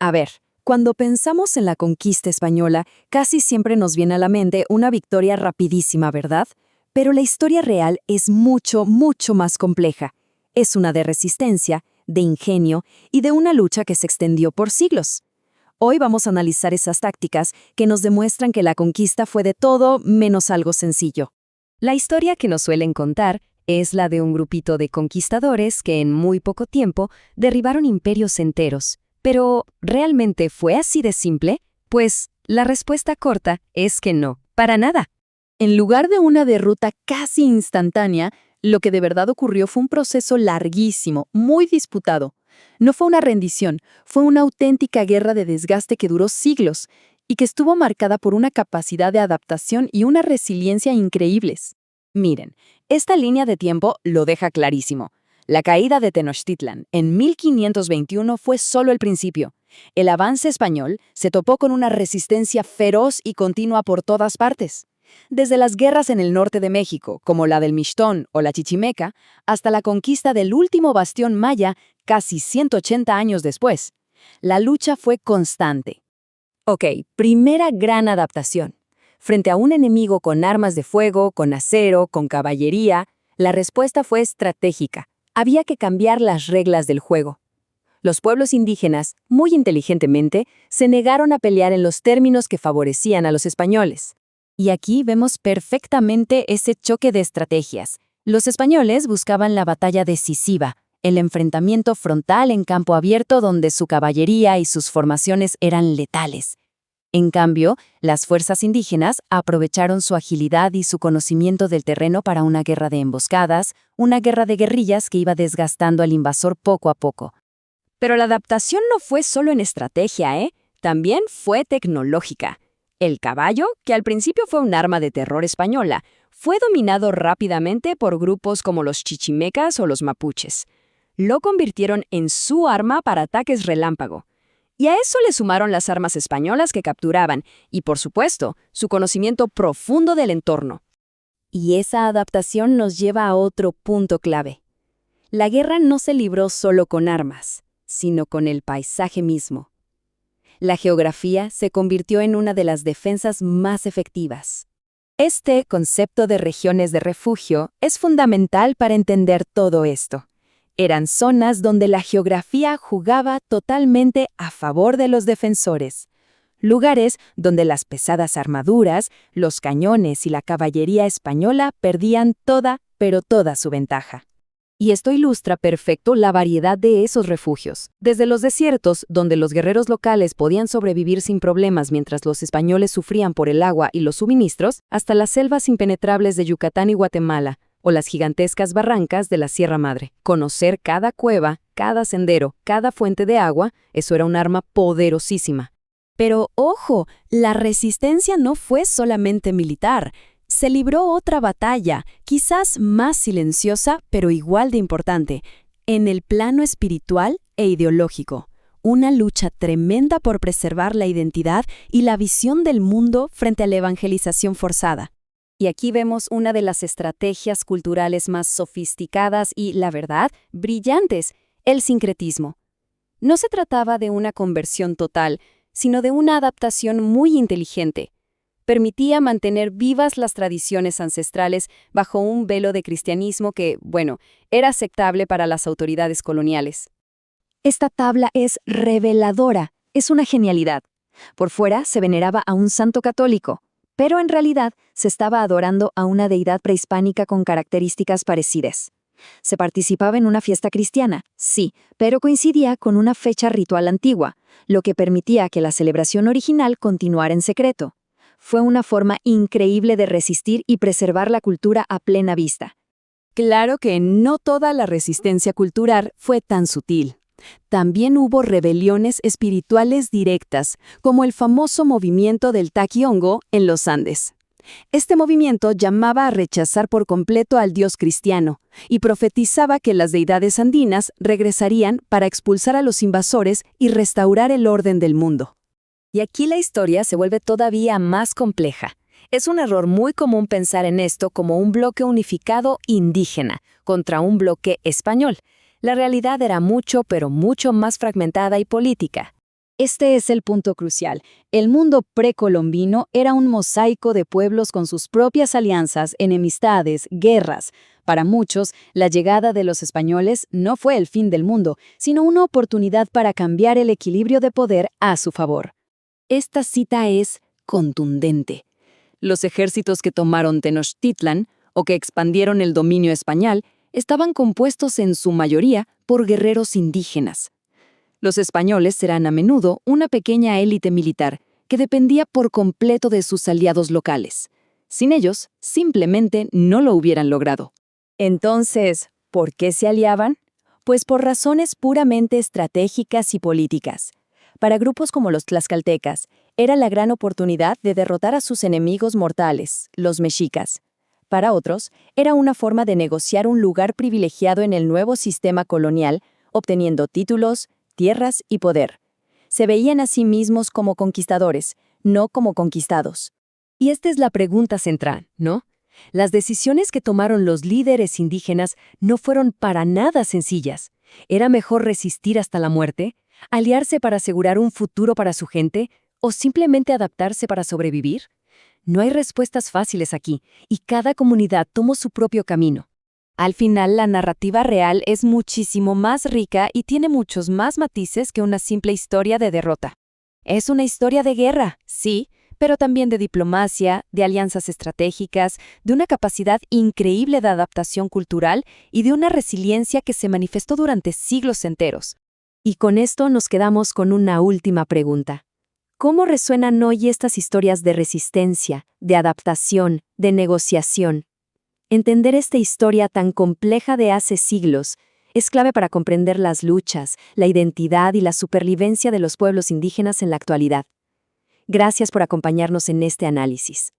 A ver, cuando pensamos en la conquista española, casi siempre nos viene a la mente una victoria rapidísima, ¿verdad? Pero la historia real es mucho, mucho más compleja. Es una de resistencia, de ingenio y de una lucha que se extendió por siglos. Hoy vamos a analizar esas tácticas que nos demuestran que la conquista fue de todo menos algo sencillo. La historia que nos suelen contar es la de un grupito de conquistadores que en muy poco tiempo derribaron imperios enteros. Pero, ¿realmente fue así de simple? Pues, la respuesta corta es que no, para nada. En lugar de una derrota casi instantánea, lo que de verdad ocurrió fue un proceso larguísimo, muy disputado. No fue una rendición, fue una auténtica guerra de desgaste que duró siglos y que estuvo marcada por una capacidad de adaptación y una resiliencia increíbles. Miren, esta línea de tiempo lo deja clarísimo. La caída de Tenochtitlan en 1521 fue solo el principio. El avance español se topó con una resistencia feroz y continua por todas partes. Desde las guerras en el norte de México, como la del Mixtón o la Chichimeca, hasta la conquista del último bastión maya casi 180 años después. La lucha fue constante. Ok, primera gran adaptación. Frente a un enemigo con armas de fuego, con acero, con caballería, la respuesta fue estratégica. Había que cambiar las reglas del juego. Los pueblos indígenas, muy inteligentemente, se negaron a pelear en los términos que favorecían a los españoles. Y aquí vemos perfectamente ese choque de estrategias. Los españoles buscaban la batalla decisiva, el enfrentamiento frontal en campo abierto donde su caballería y sus formaciones eran letales. En cambio, las fuerzas indígenas aprovecharon su agilidad y su conocimiento del terreno para una guerra de emboscadas, una guerra de guerrillas que iba desgastando al invasor poco a poco. Pero la adaptación no fue solo en estrategia, También fue tecnológica. El caballo, que al principio fue un arma de terror española, fue dominado rápidamente por grupos como los chichimecas o los mapuches. Lo convirtieron en su arma para ataques relámpago. Y a eso le sumaron las armas españolas que capturaban y, por supuesto, su conocimiento profundo del entorno. Y esa adaptación nos lleva a otro punto clave. La guerra no se libró solo con armas, sino con el paisaje mismo. La geografía se convirtió en una de las defensas más efectivas. Este concepto de regiones de refugio es fundamental para entender todo esto. Eran zonas donde la geografía jugaba totalmente a favor de los defensores. Lugares donde las pesadas armaduras, los cañones y la caballería española perdían toda, pero toda su ventaja. Y esto ilustra perfecto la variedad de esos refugios. Desde los desiertos, donde los guerreros locales podían sobrevivir sin problemas mientras los españoles sufrían por el agua y los suministros, hasta las selvas impenetrables de Yucatán y Guatemala, o las gigantescas barrancas de la Sierra Madre. Conocer cada cueva, cada sendero, cada fuente de agua, eso era un arma poderosísima. Pero, ojo, la resistencia no fue solamente militar. Se libró otra batalla, quizás más silenciosa, pero igual de importante, en el plano espiritual e ideológico. Una lucha tremenda por preservar la identidad y la visión del mundo frente a la evangelización forzada. Y aquí vemos una de las estrategias culturales más sofisticadas y, la verdad, brillantes, el sincretismo. No se trataba de una conversión total, sino de una adaptación muy inteligente. Permitía mantener vivas las tradiciones ancestrales bajo un velo de cristianismo que, era aceptable para las autoridades coloniales. Esta tabla es reveladora, es una genialidad. Por fuera se veneraba a un santo católico, pero en realidad se estaba adorando a una deidad prehispánica con características parecidas. Se participaba en una fiesta cristiana, sí, pero coincidía con una fecha ritual antigua, lo que permitía que la celebración original continuara en secreto. Fue una forma increíble de resistir y preservar la cultura a plena vista. Claro que no toda la resistencia cultural fue tan sutil. También hubo rebeliones espirituales directas, como el famoso movimiento del Taquiongo en los Andes. Este movimiento llamaba a rechazar por completo al dios cristiano y profetizaba que las deidades andinas regresarían para expulsar a los invasores y restaurar el orden del mundo. Y aquí la historia se vuelve todavía más compleja. Es un error muy común pensar en esto como un bloque unificado indígena contra un bloque español. La realidad era mucho, pero mucho más fragmentada y política. Este es el punto crucial. El mundo precolombino era un mosaico de pueblos con sus propias alianzas, enemistades, guerras. Para muchos, la llegada de los españoles no fue el fin del mundo, sino una oportunidad para cambiar el equilibrio de poder a su favor. Esta cita es contundente. Los ejércitos que tomaron Tenochtitlan, o que expandieron el dominio español, estaban compuestos en su mayoría por guerreros indígenas. Los españoles serán a menudo una pequeña élite militar que dependía por completo de sus aliados locales. Sin ellos, simplemente no lo hubieran logrado. Entonces, ¿por qué se aliaban? Pues por razones puramente estratégicas y políticas. Para grupos como los tlaxcaltecas, era la gran oportunidad de derrotar a sus enemigos mortales, los mexicas. Para otros, era una forma de negociar un lugar privilegiado en el nuevo sistema colonial, obteniendo títulos, tierras y poder. Se veían a sí mismos como conquistadores, no como conquistados. Y esta es la pregunta central, ¿no? Las decisiones que tomaron los líderes indígenas no fueron para nada sencillas. ¿Era mejor resistir hasta la muerte, aliarse para asegurar un futuro para su gente o simplemente adaptarse para sobrevivir? No hay respuestas fáciles aquí, y cada comunidad tomó su propio camino. Al final, la narrativa real es muchísimo más rica y tiene muchos más matices que una simple historia de derrota. Es una historia de guerra, sí, pero también de diplomacia, de alianzas estratégicas, de una capacidad increíble de adaptación cultural y de una resiliencia que se manifestó durante siglos enteros. Y con esto nos quedamos con una última pregunta. ¿Cómo resuenan hoy estas historias de resistencia, de adaptación, de negociación? Entender esta historia tan compleja de hace siglos es clave para comprender las luchas, la identidad y la supervivencia de los pueblos indígenas en la actualidad. Gracias por acompañarnos en este análisis.